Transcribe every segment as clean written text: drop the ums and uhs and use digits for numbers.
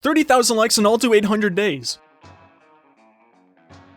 30,000 likes and I'll do 800 days.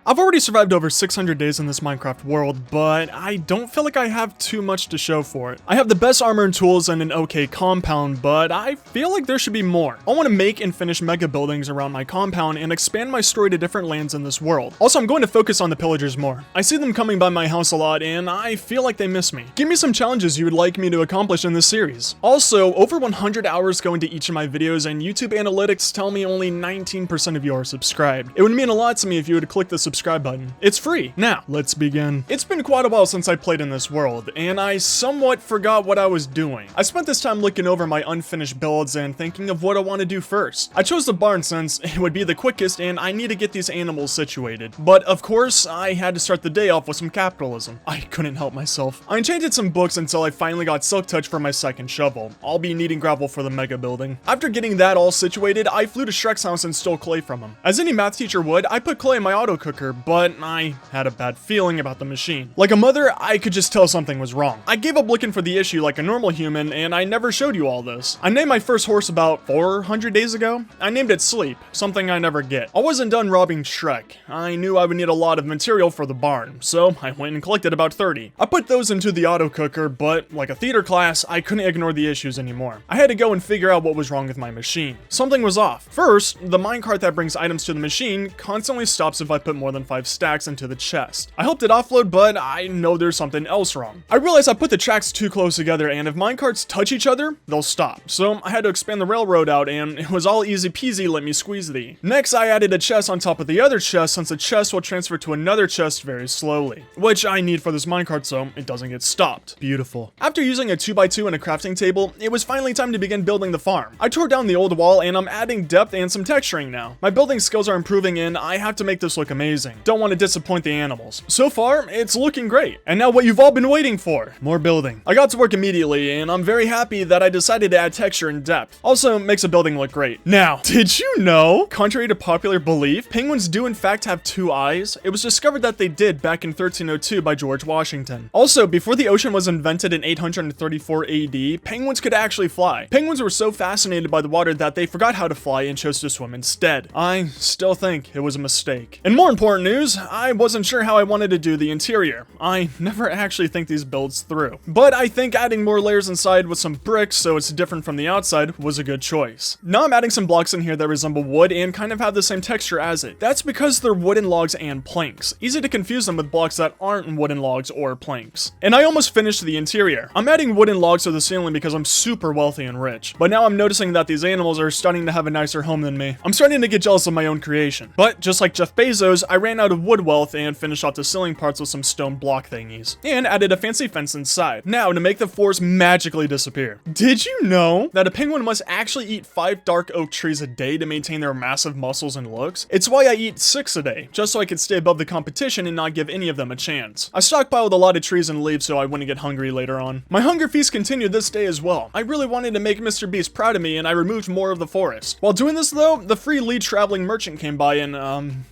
I've already survived over 600 days in this Minecraft world, but I don't feel like I have too much to show for it. I have the best armor and tools and an okay compound, but I feel like there should be more. I want to make and finish mega buildings around my compound and expand my story to different lands in this world. Also, I'm going to focus on the pillagers more. I see them coming by my house a lot and I feel like they miss me. Give me some challenges you would like me to accomplish in this series. Also, over 100 hours go into each of my videos and YouTube analytics tell me only 19% of you are subscribed. It would mean a lot to me if you would click the subscribe button. It's free. Now, let's begin. It's been quite a while since I played in this world, and I somewhat forgot what I was doing. I spent this time looking over my unfinished builds and thinking of what I want to do first. I chose the barn since it would be the quickest and I need to get these animals situated. But of course, I had to start the day off with some capitalism. I couldn't help myself. I enchanted some books until I finally got Silk Touch for my second shovel. I'll be needing gravel for the mega building. After getting that all situated, I flew to Shrek's house and stole clay from him. As any math teacher would, I put clay in my auto cooker, but I had a bad feeling about the machine. Like a mother, I could just tell something was wrong. I gave up looking for the issue like a normal human, and I never showed you all this. I named my first horse about 400 days ago. I named it Sleep, something I never get. I wasn't done robbing Shrek. I knew I would need a lot of material for the barn, so I went and collected about 30. I put those into the auto cooker, but like a theater class, I couldn't ignore the issues anymore. I had to go and figure out what was wrong with my machine. Something was off. First, the minecart that brings items to the machine constantly stops if I put more than 5 stacks into the chest. I hoped it offload, but I know there's something else wrong. I realized I put the tracks too close together, and if minecarts touch each other, they'll stop. So I had to expand the railroad out, and it was all easy peasy, let me squeeze thee. Next, I added a chest on top of the other chest, since a chest will transfer to another chest very slowly, which I need for this minecart so it doesn't get stopped. Beautiful. After using a 2x2 and a crafting table, it was finally time to begin building the farm. I tore down the old wall, and I'm adding depth and some texturing now. My building skills are improving, and I have to make this look amazing. Don't want to disappoint the animals. So far, it's looking great. And now what you've all been waiting for, more building. I got to work immediately, and I'm very happy that I decided to add texture and depth. Also, makes a building look great. Now, did you know, contrary to popular belief, penguins do in fact have 2 eyes? It was discovered that they did back in 1302 by George Washington. Also, before the ocean was invented in 834 AD, penguins could actually fly. Penguins were so fascinated by the water that they forgot how to fly and chose to swim instead. I still think it was a mistake. And more important news, I wasn't sure how I wanted to do the interior. I never actually think these builds through. But I think adding more layers inside with some bricks so it's different from the outside was a good choice. Now I'm adding some blocks in here that resemble wood and kind of have the same texture as it. That's because they're wooden logs and planks. Easy to confuse them with blocks that aren't wooden logs or planks. And I almost finished the interior. I'm adding wooden logs to the ceiling because I'm super wealthy and rich. But now I'm noticing that these animals are starting to have a nicer home than me. I'm starting to get jealous of my own creation. But just like Jeff Bezos, I ran out of wood wealth and finished off the ceiling parts with some stone block thingies. And added a fancy fence inside. Now to make the forest magically disappear. Did you know that a penguin must actually eat 5 dark oak trees a day to maintain their massive muscles and looks? It's why I eat 6 a day, just so I could stay above the competition and not give any of them a chance. I stockpiled a lot of trees and leaves so I wouldn't get hungry later on. My hunger feast continued this day as well. I really wanted to make Mr. Beast proud of me and I removed more of the forest. While doing this though, the free lead traveling merchant came by and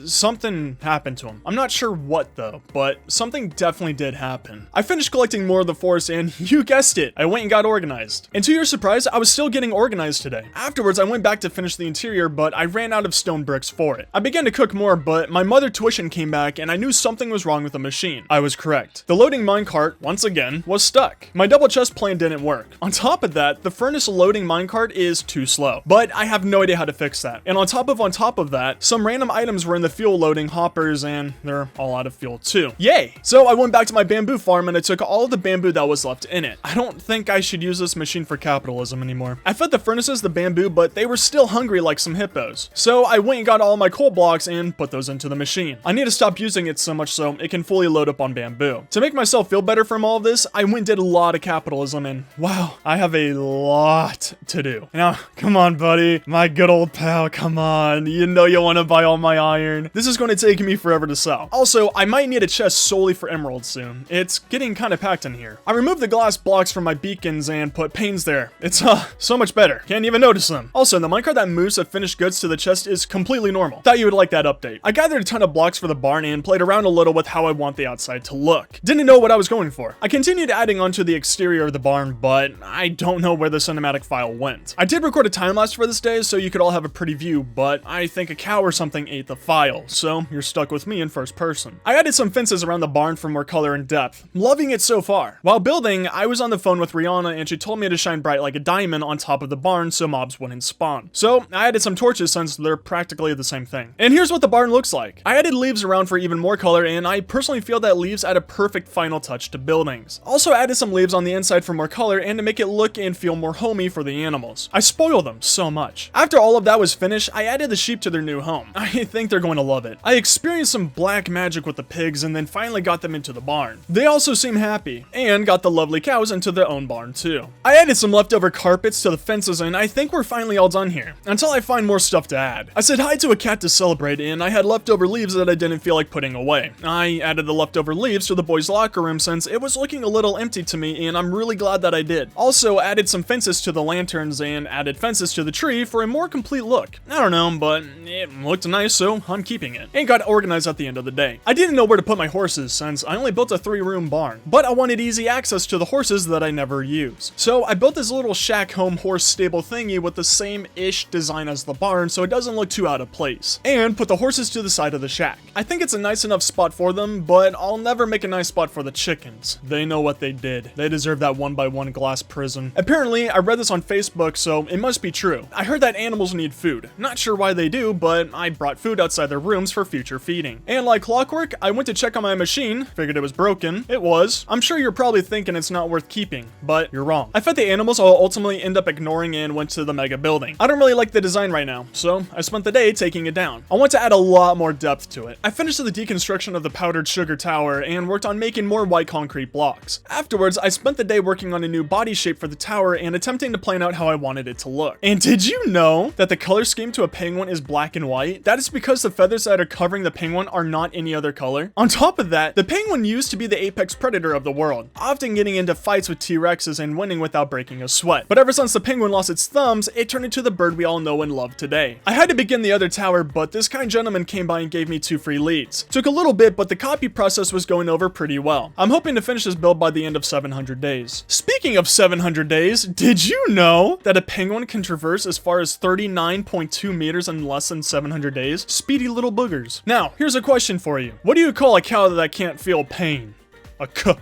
something happened to him. I'm not sure what though, but something definitely did happen. I finished collecting more of the forest and you guessed it, I went and got organized. And to your surprise, I was still getting organized today. Afterwards, I went back to finish the interior, but I ran out of stone bricks for it. I began to cook more, but my mother tuition came back and I knew something was wrong with the machine. I was correct. The loading minecart, once again, was stuck. My double chest plan didn't work. On top of that, the furnace loading minecart is too slow, but I have no idea how to fix that. And on top of that, some random items were in the fuel loading hoppers and they're all out of fuel too. Yay! So I went back to my bamboo farm and I took all of the bamboo that was left in it. I don't think I should use this machine for capitalism anymore. I fed the furnaces the bamboo, but they were still hungry like some hippos. So I went and got all my coal blocks and put those into the machine. I need to stop using it so much so it can fully load up on bamboo. To make myself feel better from all of this, I went and did a lot of capitalism and wow, I have a lot to do. Now, come on buddy, my good old pal, come on. You know you want to buy all my iron. iron. This is going to take me forever to sell. Also, I might need a chest solely for emeralds soon. It's getting kind of packed in here. I removed the glass blocks from my beacons and put panes there. It's so much better. Can't even notice them. Also, the minecart that moves the finished goods to the chest is completely normal. Thought you would like that update. I gathered a ton of blocks for the barn and played around a little with how I want the outside to look. Didn't know what I was going for. I continued adding onto the exterior of the barn, but I don't know where the cinematic file went. I did record a time lapse for this day so you could all have a pretty view, but I think a cow or something ate the file, so you're stuck with me in first person. I added some fences around the barn for more color and depth. Loving it so far. While building, I was on the phone with Rihanna and she told me to shine bright like a diamond on top of the barn so mobs wouldn't spawn. So I added some torches since they're practically the same thing. And here's what the barn looks like. I added leaves around for even more color, and I personally feel that leaves add a perfect final touch to buildings. Also added some leaves on the inside for more color and to make it look and feel more homey for the animals. I spoil them so much. After all of that was finished, I added the sheep to their new home. I think they're going to love it. I experienced some black magic with the pigs and then finally got them into the barn. They also seem happy, and got the lovely cows into their own barn too. I added some leftover carpets to the fences and I think we're finally all done here, until I find more stuff to add. I said hi to a cat to celebrate and I had leftover leaves that I didn't feel like putting away. I added the leftover leaves to the boys' locker room since it was looking a little empty to me and I'm really glad that I did. Also added some fences to the lanterns and added fences to the tree for a more complete look. I don't know, but it looked nice, so I'm keeping it. And got organized at the end of the day. I didn't know where to put my horses since I only built a 3-room barn, but I wanted easy access to the horses that I never use. So I built this little shack home horse stable thingy with the same-ish design as the barn so it doesn't look too out of place. And put the horses to the side of the shack. I think it's a nice enough spot for them, but I'll never make a nice spot for the chickens. They know what they did. They deserve that 1x1 glass prison. Apparently, I read this on Facebook, so it must be true. I heard that animals need food. Not sure why they do, but I brought food outside their rooms for future feeding. And like clockwork, I went to check on my machine, figured it was broken. It was. I'm sure you're probably thinking it's not worth keeping, but you're wrong. I fed the animals I'll ultimately end up ignoring and went to the mega building. I don't really like the design right now, so I spent the day taking it down. I want to add a lot more depth to it. I finished the deconstruction of the powdered sugar tower and worked on making more white concrete blocks. Afterwards, I spent the day working on a new body shape for the tower and attempting to plan out how I wanted it to look. And did you know that the color scheme to a penguin is black and white? That is because the feathers that are covering the penguin are not any other color. On top of that, the penguin used to be the apex predator of the world, often getting into fights with T-Rexes and winning without breaking a sweat. But ever since the penguin lost its thumbs, it turned into the bird we all know and love today. I had to begin the other tower, but this kind gentleman came by and gave me 2 free leads. Took a little bit, but the copy process was going over pretty well. I'm hoping to finish this build by the end of 700 days. Speaking of 700 days, did you know that a penguin can traverse as far as 39.2 meters in less than 700 days? Speedy little boogers. Now, here's a question for you. What do you call a cow that can't feel pain?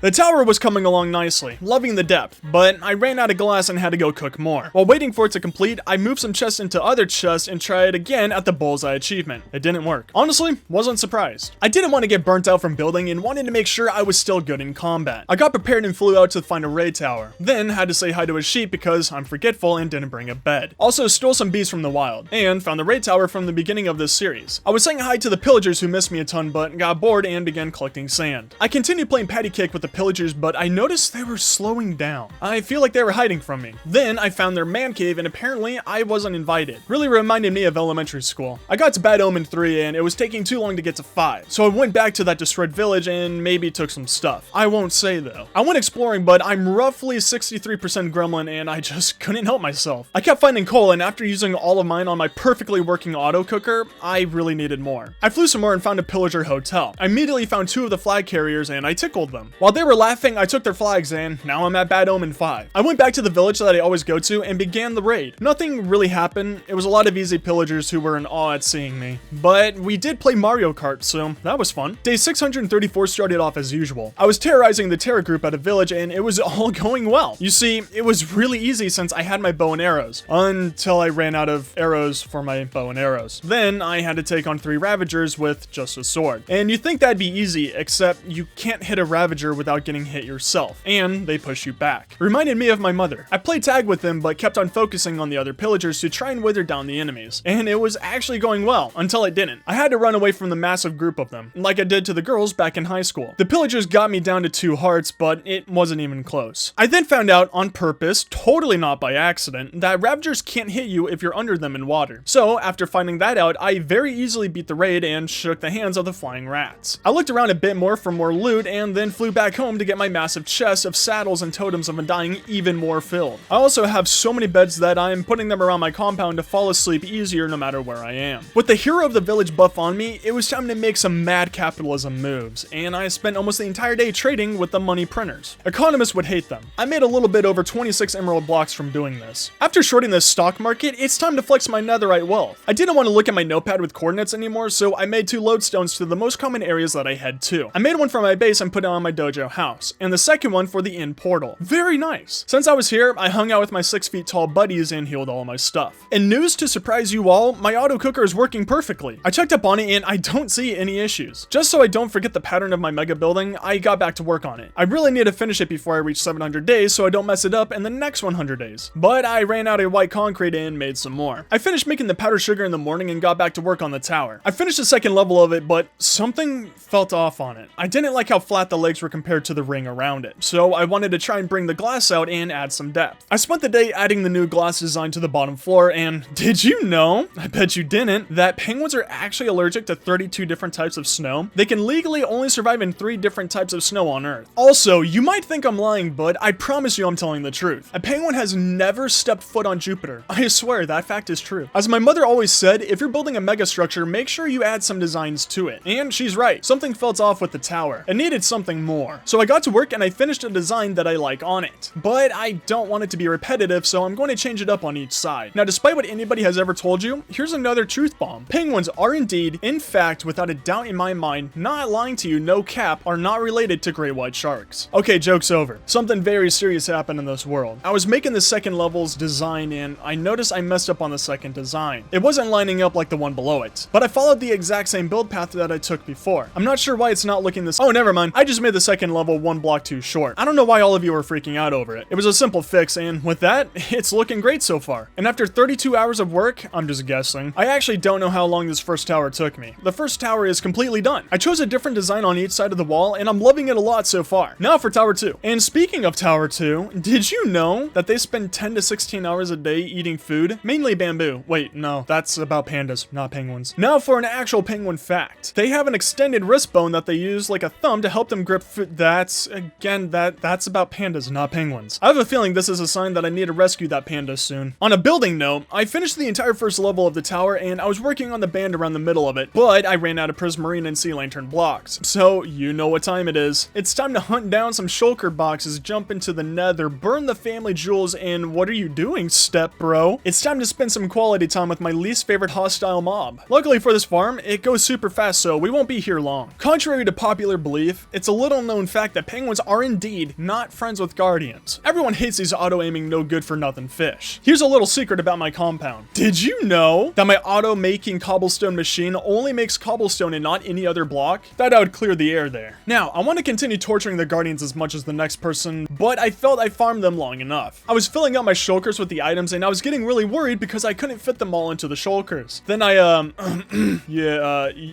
The tower was coming along nicely, loving the depth, but I ran out of glass and had to go cook more. While waiting for it to complete, I moved some chests into other chests and tried again at the bullseye achievement. It didn't work. Honestly, wasn't surprised. I didn't want to get burnt out from building and wanted to make sure I was still good in combat. I got prepared and flew out to find a raid tower. Then had to say hi to a sheep because I'm forgetful and didn't bring a bed. Also stole some bees from the wild and found the raid tower from the beginning of this series. I was saying hi to the pillagers who missed me a ton but got bored and began collecting sand. I continued playing patty cake with the pillagers, but I noticed they were slowing down. I feel like they were hiding from me. Then I found their man cave and apparently I wasn't invited. Really reminded me of elementary school. I got to Bad Omen 3 and it was taking too long to get to 5. So I went back to that destroyed village and maybe took some stuff. I won't say though. I went exploring, but I'm roughly 63% gremlin and I just couldn't help myself. I kept finding coal and after using all of mine on my perfectly working auto cooker, I really needed more. I flew some more and found a pillager hotel. I immediately found 2 of the flag carriers and I tickled them. While they were laughing, I took their flags and now I'm at Bad Omen 5. I went back to the village that I always go to and began the raid. Nothing really happened. It was a lot of easy pillagers who were in awe at seeing me. But we did play Mario Kart, so that was fun. Day 634 started off as usual. I was terrorizing the terror group at a village and it was all going well. You see, it was really easy since I had my bow and arrows. Until I ran out of arrows for my bow and arrows. Then I had to take on 3 Ravagers with just a sword. And you'd think that'd be easy, except you can't hit a Ravager Ravager without getting hit yourself, and they push you back. It reminded me of my mother. I played tag with them, but kept on focusing on the other pillagers to try and wither down the enemies, and it was actually going well, until it didn't. I had to run away from the massive group of them, like I did to the girls back in high school. The pillagers got me down to 2 hearts, but it wasn't even close. I then found out, on purpose, totally not by accident, that Ravagers can't hit you if you're under them in water. So, after finding that out, I very easily beat the raid and shook the hands of the flying rats. I looked around a bit more for more loot, and then flew back home to get my massive chest of saddles and totems of undying even more filled. I also have so many beds that I am putting them around my compound to fall asleep easier no matter where I am. With the Hero of the Village buff on me, it was time to make some mad capitalism moves, and I spent almost the entire day trading with the money printers. Economists would hate them. I made a little bit over 26 emerald blocks from doing this. After shorting the stock market, it's time to flex my netherite wealth. I didn't want to look at my notepad with coordinates anymore, so I made 2 lodestones to the most common areas that I head to. I made one for my base and put it on my dojo house, and the second one for the inn portal. Very nice. Since I was here, I hung out with my 6 feet tall buddies and healed all my stuff. In news to surprise you all, my auto cooker is working perfectly. I checked up on it and I don't see any issues. Just so I don't forget the pattern of my mega building, I got back to work on it. I really need to finish it before I reach 700 days so I don't mess it up in the next 100 days. But I ran out of white concrete and made some more. I finished making the powdered sugar in the morning and got back to work on the tower. I finished the second level of it, but something felt off on it. I didn't like how flat the legs were compared to the ring around it, so I wanted to try and bring the glass out and add some depth. I spent the day adding the new glass design to the bottom floor, and did you know, I bet you didn't, that penguins are actually allergic to 32 different types of snow? They can legally only survive in 3 different types of snow on Earth. Also, you might think I'm lying, but I promise you I'm telling the truth. A penguin has never stepped foot on Jupiter. I swear, that fact is true. As my mother always said, if you're building a mega structure, make sure you add some designs to it. And she's right, something felt off with the tower. It needed something more. So I got to work and I finished a design that I like on it. But I don't want it to be repetitive, so I'm going to change it up on each side. Now, despite what anybody has ever told you, here's another truth bomb. Penguins are indeed, in fact, without a doubt in my mind, not lying to you, no cap, are not related to great white sharks. Okay, joke's over. Something very serious happened in this world. I was making the second level's design and I noticed I messed up on the second design. It wasn't lining up like the one below it, but I followed the exact same build path that I took before. I'm not sure why it's not looking this— oh, never mind. I just made the second level 1 block too short. I don't know why all of you are freaking out over it. It was a simple fix, and with that, it's looking great so far. And after 32 hours of work, I'm just guessing, I actually don't know how long this first tower took me. The first tower is completely done. I chose a different design on each side of the wall, and I'm loving it a lot so far. Now for Tower 2. And speaking of Tower 2, did you know that they spend 10 to 16 hours a day eating food? Mainly bamboo. Wait, no, that's about pandas, not penguins. Now for an actual penguin fact. They have an extended wrist bone that they use like a thumb to help them grip food. That's about pandas, not penguins. I have a feeling this is a sign that I need to rescue that panda soon. On a building note, I finished the entire first level of the tower and I was working on the band around the middle of it, but I ran out of prismarine and sea lantern blocks. So you know what time it is. It's time to hunt down some shulker boxes, jump into the nether, burn the family jewels, and what are you doing, step bro? It's time to spend some quality time with my least favorite hostile mob. Luckily for this farm, it goes super fast, so we won't be here long. Contrary to popular belief, it's a little known fact that penguins are indeed not friends with guardians. Everyone hates these auto-aiming no good for nothing fish. Here's a little secret about my compound. Did you know that my auto-making cobblestone machine only makes cobblestone and not any other block? Thought I would clear the air there. Now, I want to continue torturing the guardians as much as the next person, but I felt I farmed them long enough. I was filling up my shulkers with the items and I was getting really worried because I couldn't fit them all into the shulkers. Then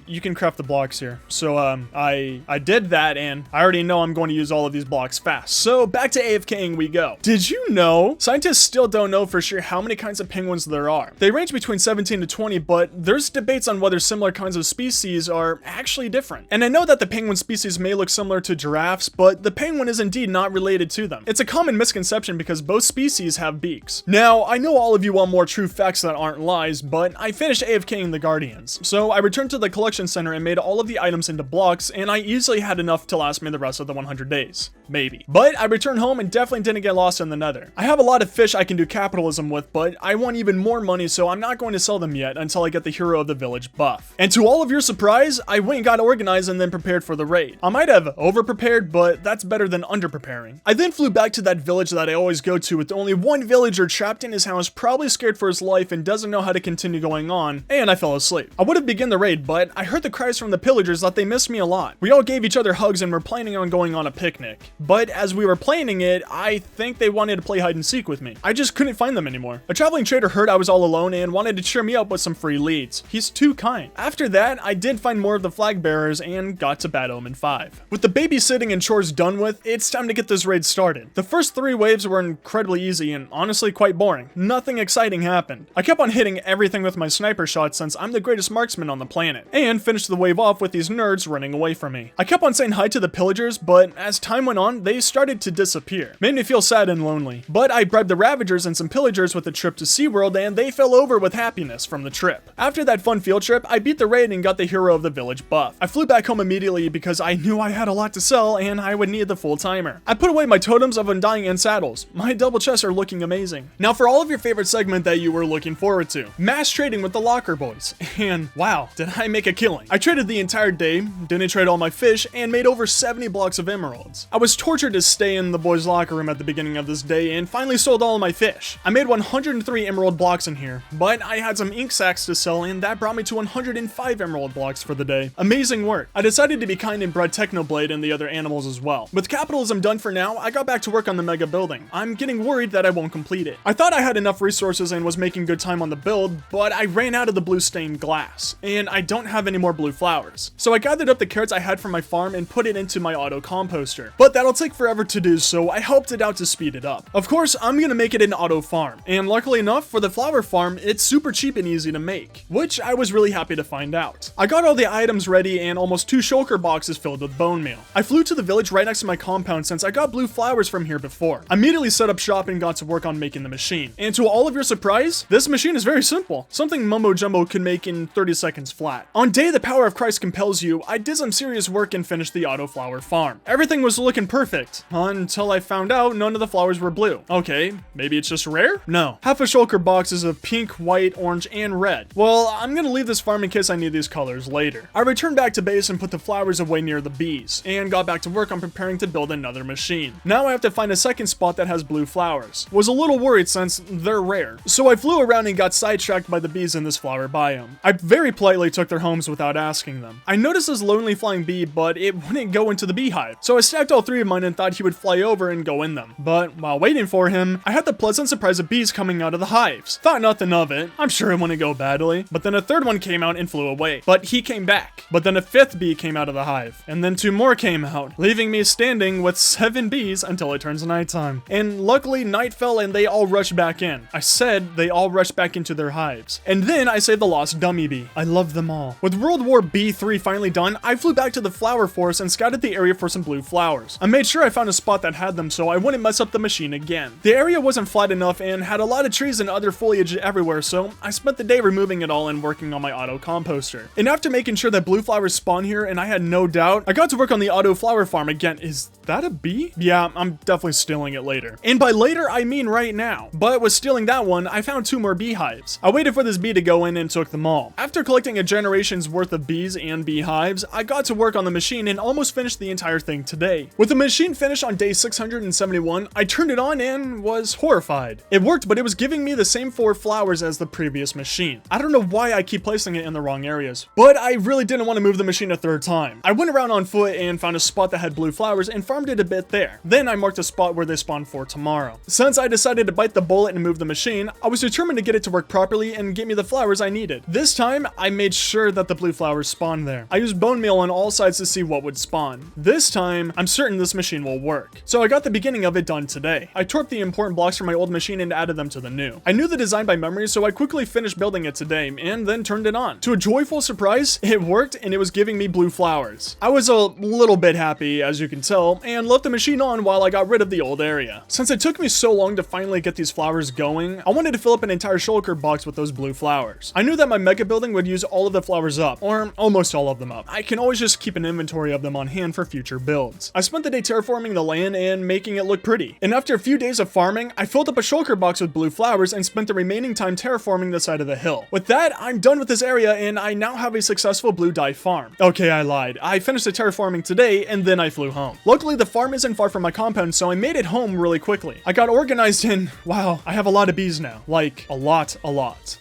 you can craft the blocks here. So, I did that and I already know I'm going to use all of these blocks fast. So, back to AFKing we go. Did you know? Scientists still don't know for sure how many kinds of penguins there are. They range between 17 to 20, but there's debates on whether similar kinds of species are actually different. And I know that the penguin species may look similar to giraffes, but the penguin is indeed not related to them. It's a common misconception because both species have beaks. Now, I know all of you want more true facts that aren't lies, but I finished AFKing the guardians. So I returned to the collection center and made all of the items into blocks, and I easily had enough to last me the rest of the 100 days. Maybe. But I returned home and definitely didn't get lost in the nether. I have a lot of fish I can do capitalism with, but I want even more money, so I'm not going to sell them yet until I get the Hero of the Village buff. And to all of your surprise, I went and got organized and then prepared for the raid. I might have over-prepared, but that's better than under-preparing. I then flew back to that village that I always go to with only one villager trapped in his house, probably scared for his life and doesn't know how to continue going on, and I fell asleep. I would have begun the raid, but I heard the cries from the pillagers that they missed me a lot. We all gave each other hugs and were were planning on going on a picnic. But as we were planning it, I think they wanted to play hide and seek with me. I just couldn't find them anymore. A traveling trader heard I was all alone and wanted to cheer me up with some free leads. He's too kind. After that, I did find more of the flag bearers and got to Bad Omen 5. With the babysitting and chores done with, it's time to get this raid started. The first 3 waves were incredibly easy and honestly quite boring. Nothing exciting happened. I kept on hitting everything with my sniper shots since I'm the greatest marksman on the planet, and finished the wave off with these nerds running away from me. I kept on saying hi to the pillagers, but as time went on, they started to disappear. Made me feel sad and lonely. But I bribed the Ravagers and some pillagers with a trip to SeaWorld, and they fell over with happiness from the trip. After that fun field trip, I beat the raid and got the Hero of the Village buff. I flew back home immediately because I knew I had a lot to sell and I would need the full timer. I put away my totems of Undying and saddles. My double chests are looking amazing. Now for all of your favorite segment that you were looking forward to, mass trading with the Locker Boys. And wow, did I make a killing. I traded the entire day, didn't trade all my fish, and made over 70 blocks of emeralds. I was tortured to stay in the boys' locker room at the beginning of this day and finally sold all of my fish. I made 103 emerald blocks in here, but I had some ink sacks to sell and that brought me to 105 emerald blocks for the day. Amazing work. I decided to be kind and bred Technoblade and the other animals as well. With capitalism done for now, I got back to work on the mega building. I'm getting worried that I won't complete it. I thought I had enough resources and was making good time on the build, but I ran out of the blue stained glass, and I don't have any more blue flowers. So I gathered up the carrots I had from my farm and put it into my auto composter. But that'll take forever to do, so I helped it out to speed it up. Of course, I'm gonna make it an auto farm, and luckily enough, for the flower farm, it's super cheap and easy to make, which I was really happy to find out. I got all the items ready and almost 2 shulker boxes filled with bone meal. I flew to the village right next to my compound since I got blue flowers from here before. I immediately set up shop and got to work on making the machine. And to all of your surprise, this machine is very simple. Something Mumbo Jumbo could make in 30 seconds flat. On day the power of Christ compels you, I did some serious work and finished the auto flower farm. Everything was looking perfect, until I found out none of the flowers were blue. Okay, maybe it's just rare? No. Half a shulker box is of pink, white, orange, and red. Well, I'm gonna leave this farm in case I need these colors later. I returned back to base and put the flowers away near the bees, and got back to work on preparing to build another machine. Now I have to find a second spot that has blue flowers. Was a little worried since they're rare. So I flew around and got sidetracked by the bees in this flower biome. I very politely took their homes without asking them. I noticed this lonely flying bee, but it wouldn't go into the beehive. So I stacked all 3 of mine and thought he would fly over and go in them. But while waiting for him, I had the pleasant surprise of bees coming out of the hives. Thought nothing of it. I'm sure it wouldn't go badly. But then a 3rd one came out and flew away. But he came back. But then a 5th bee came out of the hive. And then 2 more came out, leaving me standing with 7 bees until it turns nighttime. And luckily night fell and they all rushed back in. I said they all rushed back into their hives. And then I saved the lost dummy bee. I love them all. With World War B3 finally done, I flew back to the flower forest and scouted the area for some blue flowers. I made sure I found a spot that had them so I wouldn't mess up the machine again. The area wasn't flat enough and had a lot of trees and other foliage everywhere, so I spent the day removing it all and working on my auto composter. And after making sure that blue flowers spawn here and I had no doubt, I got to work on the auto flower farm again. Is that a bee? Yeah, I'm definitely stealing it later. And by later, I mean right now. But with stealing that one, I found 2 more beehives. I waited for this bee to go in and took them all. After collecting a generation's worth of bees and beehives, I got to work on the machine and almost finished the entire thing today. With the machine finished on day 671, I turned it on and was horrified. It worked, but it was giving me the same 4 flowers as the previous machine. I don't know why I keep placing it in the wrong areas, but I really didn't want to move the machine a 3rd time. I went around on foot and found a spot that had blue flowers and farmed it a bit there. Then I marked a spot where they spawn for tomorrow. Since I decided to bite the bullet and move the machine, I was determined to get it to work properly and get me the flowers I needed. This time, I made sure that the blue flowers spawned there. I used bone meal on all sides to see what would spawn. This time, I'm certain this machine will work. So I got the beginning of it done today. I torqued the important blocks from my old machine and added them to the new. I knew the design by memory, so I quickly finished building it today and then turned it on. To a joyful surprise, it worked and it was giving me blue flowers. I was a little bit happy, as you can tell, and left the machine on while I got rid of the old area. Since it took me so long to finally get these flowers going, I wanted to fill up an entire shulker box with those blue flowers. I knew that my mega building would use all of the flowers up, or almost all of them up. I can always just keep an inventory of them on hand for future builds. I spent the day terraforming the land and making it look pretty. And after a few days of farming, I filled up a shulker box with blue flowers and spent the remaining time terraforming the side of the hill. With that, I'm done with this area and I now have a successful blue dye farm. Okay, I lied. I finished the terraforming today and then I flew home. Luckily, the farm isn't far from my compound, so I made it home really quickly. I got organized and wow, I have a lot of bees now. Like, a lot.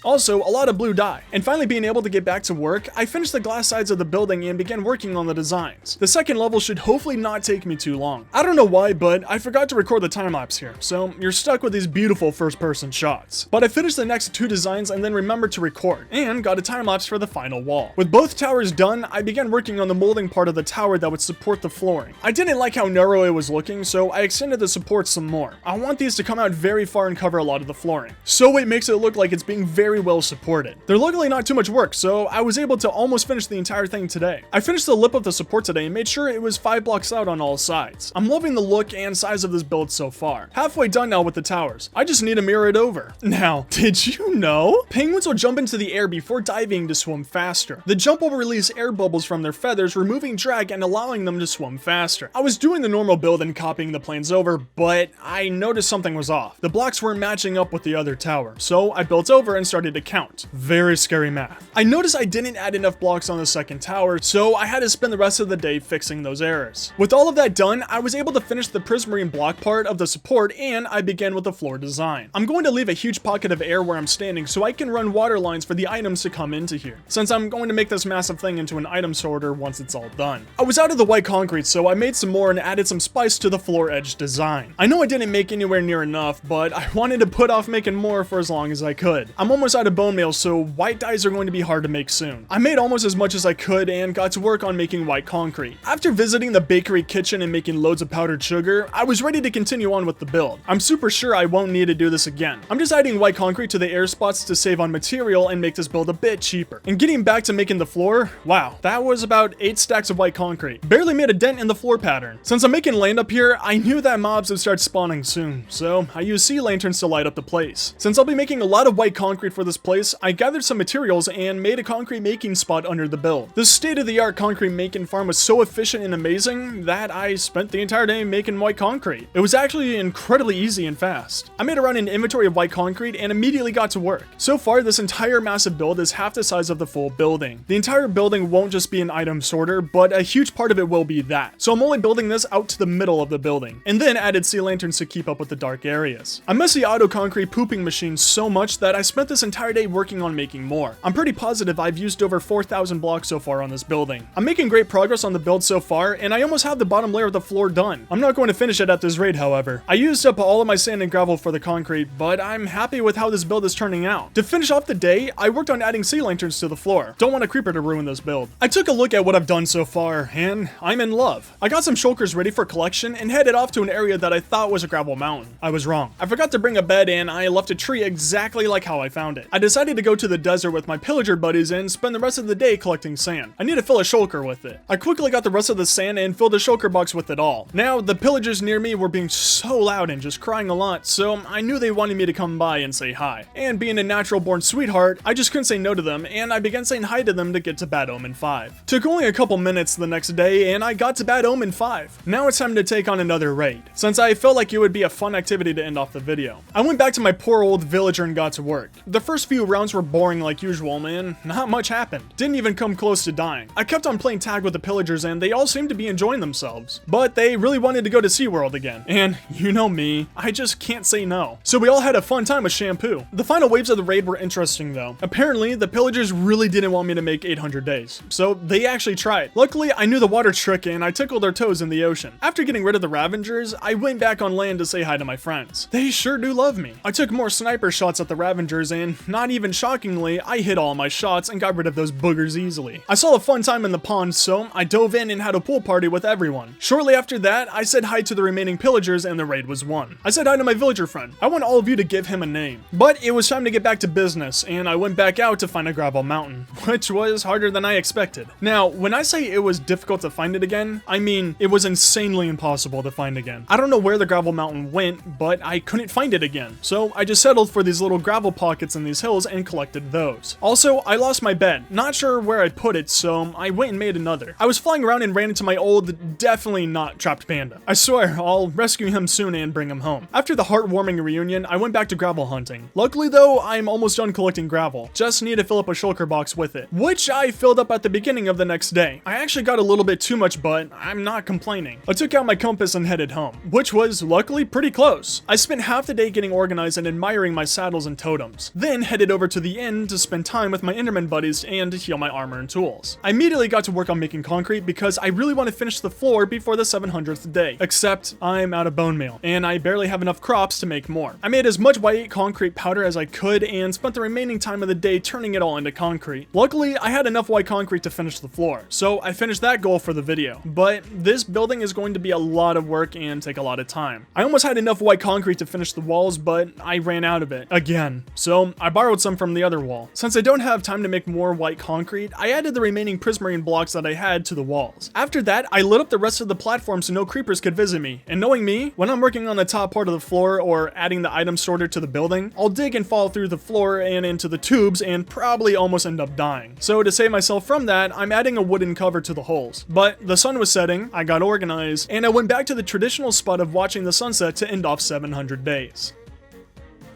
Also, a lot of blue dye. And finally being able to get back to work, I finished the glass sides of the building and began working on the designs. The second second level should hopefully not take me too long. I don't know why, but I forgot to record the time lapse here, so you're stuck with these beautiful first person shots. But I finished the next 2 designs and then remembered to record, and got a time lapse for the final wall. With both towers done, I began working on the molding part of the tower that would support the flooring. I didn't like how narrow it was looking, so I extended the supports some more. I want these to come out very far and cover a lot of the flooring, so it makes it look like it's being very well supported. They're luckily not too much work, so I was able to almost finish the entire thing today. I finished the lip of the support today and made sure it was 5 blocks out on all sides. I'm loving the look and size of this build so far. Halfway done now with the towers. I just need to mirror it over. Now, did you know? Penguins will jump into the air before diving to swim faster. The jump will release air bubbles from their feathers, removing drag and allowing them to swim faster. I was doing the normal build and copying the planes over, but I noticed something was off. The blocks weren't matching up with the other tower, so I built over and started to count. Very scary math. I noticed I didn't add enough blocks on the second tower, so I had to spend the rest of the day fixing those errors. With all of that done, I was able to finish the prismarine block part of the support, and I began with the floor design. I'm going to leave a huge pocket of air where I'm standing so I can run water lines for the items to come into here, since I'm going to make this massive thing into an item sorter once it's all done. I was out of the white concrete, so I made some more and added some spice to the floor edge design. I know I didn't make anywhere near enough, but I wanted to put off making more for as long as I could. I'm almost out of bone meal, so white dyes are going to be hard to make soon. I made almost as much as I could and got to work on making white concrete. After visiting the bakery kitchen and making loads of powdered sugar, I was ready to continue on with the build. I'm super sure I won't need to do this again. I'm just adding white concrete to the air spots to save on material and make this build a bit cheaper. And getting back to making the floor, wow, that was about 8 stacks of white concrete. Barely made a dent in the floor pattern. Since I'm making land up here, I knew that mobs would start spawning soon, so I used sea lanterns to light up the place. Since I'll be making a lot of white concrete for this place, I gathered some materials and made a concrete making spot under the build. This state-of-the-art concrete making farm was so efficient and amazing that I spent the entire day making white concrete. It was actually incredibly easy and fast. I made around an inventory of white concrete and immediately got to work. So far, this entire massive build is half the size of the full building. The entire building won't just be an item sorter, but a huge part of it will be that. So I'm only building this out to the middle of the building, and then added sea lanterns to keep up with the dark areas. I miss the auto concrete pooping machine so much that I spent this entire day working on making more. I'm pretty positive I've used over 4,000 blocks so far on this building. I'm making great progress on the build so far, and I almost have the bottom layer of the floor done. I'm not going to finish it at this rate, however. I used up all of my sand and gravel for the concrete, but I'm happy with how this build is turning out. To finish off the day, I worked on adding sea lanterns to the floor. Don't want a creeper to ruin this build. I took a look at what I've done so far, and I'm in love. I got some shulkers ready for collection and headed off to an area that I thought was a gravel mountain. I was wrong. I forgot to bring a bed and I left a tree exactly like how I found it. I decided to go to the desert with my pillager buddies and spend the rest of the day collecting sand. I need to fill a shulker with it. I quickly got the rest of the sand and filled the shulker box with it all. Now, the pillagers near me were being so loud and just crying a lot, so I knew they wanted me to come by and say hi. And being a natural born sweetheart, I just couldn't say no to them, and I began saying hi to them to get to Bad Omen 5. Took only a couple minutes the next day, and I got to Bad Omen 5. Now it's time to take on another raid, since I felt like it would be a fun activity to end off the video. I went back to my poor old villager and got to work. The first few rounds were boring like usual, man. Not much happened. Didn't even come close to dying. I kept on playing tag with the pillagers and they all seemed to be enjoying themselves. But they really wanted to go to SeaWorld again. And you know me, I just can't say no. So we all had a fun time with shampoo. The final waves of the raid were interesting though. Apparently, the pillagers really didn't want me to make 800 days. So they actually tried. Luckily, I knew the water trick and I tickled their toes in the ocean. After getting rid of the Ravengers, I went back on land to say hi to my friends. They sure do love me. I took more sniper shots at the Ravengers and, not even shockingly, I hit all my shots and got rid of those boogers easily. I saw a fun time in the pond, so I dove in and had a pool party with everyone. Shortly after that, I said hi to the remaining pillagers and the raid was won. I said hi to my villager friend. I want all of you to give him a name. But it was time to get back to business, and I went back out to find a gravel mountain, which was harder than I expected. Now, when I say it was difficult to find it again, I mean it was insanely impossible to find again. I don't know where the gravel mountain went, but I couldn't find it again. So I just settled for these little gravel pockets in these hills and collected those. Also, I lost my bed. Not sure where I put it, so I went and made another. I was flying around and ran into my old, definitely not trapped panda. I swear, I'll rescue him soon and bring him home. After the heartwarming reunion, I went back to gravel hunting. Luckily though, I'm almost done collecting gravel. Just need to fill up a shulker box with it, which I filled up at the beginning of the next day. I actually got a little bit too much, but I'm not complaining. I took out my compass and headed home, which was luckily pretty close. I spent half the day getting organized and admiring my saddles and totems, then headed over to the inn to spend time with my Enderman buddies and to heal my armor and tools. I immediately got to work on making concrete because because I really want to finish the floor before the 700th day. Except I'm out of bone meal, and I barely have enough crops to make more. I made as much white concrete powder as I could and spent the remaining time of the day turning it all into concrete. Luckily, I had enough white concrete to finish the floor, so I finished that goal for the video. But this building is going to be a lot of work and take a lot of time. I almost had enough white concrete to finish the walls, but I ran out of it again, so I borrowed some from the other wall. Since I don't have time to make more white concrete, I added the remaining prismarine blocks that I had to the walls. After that, I lit up the rest of the platform so no creepers could visit me, and knowing me, when I'm working on the top part of the floor or adding the item sorter to the building, I'll dig and fall through the floor and into the tubes and probably almost end up dying. So to save myself from that, I'm adding a wooden cover to the holes. But the sun was setting, I got organized, and I went back to the traditional spot of watching the sunset to end off 700 days.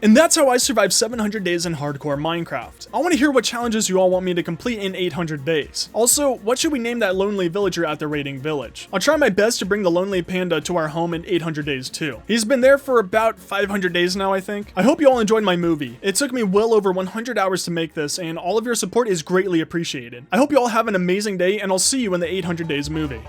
And that's how I survived 700 days in hardcore Minecraft. I want to hear what challenges you all want me to complete in 800 days. Also, what should we name that lonely villager at the raiding village? I'll try my best to bring the lonely panda to our home in 800 days too. He's been there for about 500 days now, I think. I hope you all enjoyed my movie. It took me well over 100 hours to make this, and all of your support is greatly appreciated. I hope you all have an amazing day, and I'll see you in the 800 days movie.